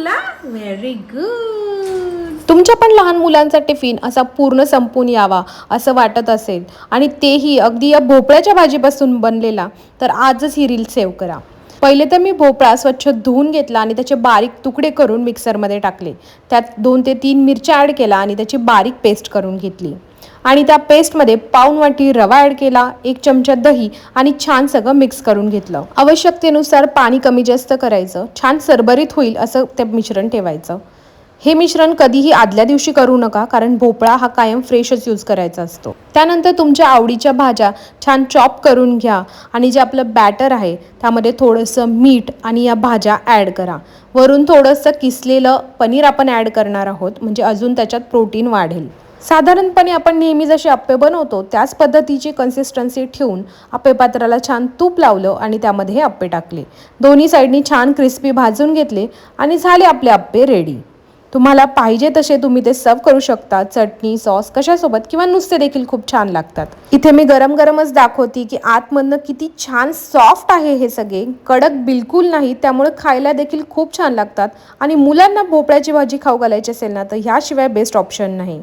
संपला. Very good. तुमच्या पण लहान मुलांचा टिफिन असा पूर्ण संपून यावा असं वाटत असेल आणि तेही अगदी या भोपळ्याच्या भाजीपासून बनलेला, तर आजच ही रील सेव्ह करा. पहिले तर मी भोपळा स्वच्छ धुवून घेतला आणि त्याचे बारीक तुकडे करून मिक्सरमध्ये टाकले. त्यात 2 ते 3 मिरच्या ॲड केला आणि त्याची बारीक पेस्ट करून घेतली. आणि त्या पेस्टमध्ये पाऊण वाटी रवा ॲड केला, 1 चमचा दही आणि छान सगळं मिक्स करून घेतलं. आवश्यकतेनुसार पाणी कमी जास्त करायचं. छान सरभरीत होईल असं ते मिश्रण ठेवायचं. हे मिश्रण कधीही आदल्या दिवशी करू नका, कारण भोपळा हा कायम फ्रेशच यूज करायचा असतो. त्यानंतर तुमच्या आवडीच्या भाज्या छान चॉप करून घ्या आणि जे आपलं बॅटर आहे त्यामध्ये थोडंसं मीठ आणि या भाज्या ॲड करा. वरून थोडंसं किसलेलं पनीर आपण ॲड करणार आहोत, म्हणजे अजून त्याच्यात प्रोटीन वाढेल. साधारणपणे आपण नेहमी जसे अप्पे बनवतो त्याच पद्धतीची कन्सिस्टन्सी ठेवून अप्पे पात्राला छान तूप लावलं आणि त्यामध्ये हे अप्पे टाकले. दोन्ही साईडनी छान क्रिस्पी भाजून घेतले आणि झाले आपले अप्पे रेडी. तुम्हाला पाहिजे तसे तुम्ही ते सर्व करू शकता. चटणी, सॉस कशासोबत किंवा नुसते देखील खूप छान लागतात. इथे मी गरम गरमच दाखवते की आतमधनं किती छान सॉफ्ट आहे. हे सगळे कडक बिलकुल नाही, त्यामुळे खायला देखील खूप छान लागतात. आणि मुलांना भोपळ्याची भाजी खाऊ घालायची असेल ना, तर ह्याशिवाय बेस्ट ऑप्शन नाही.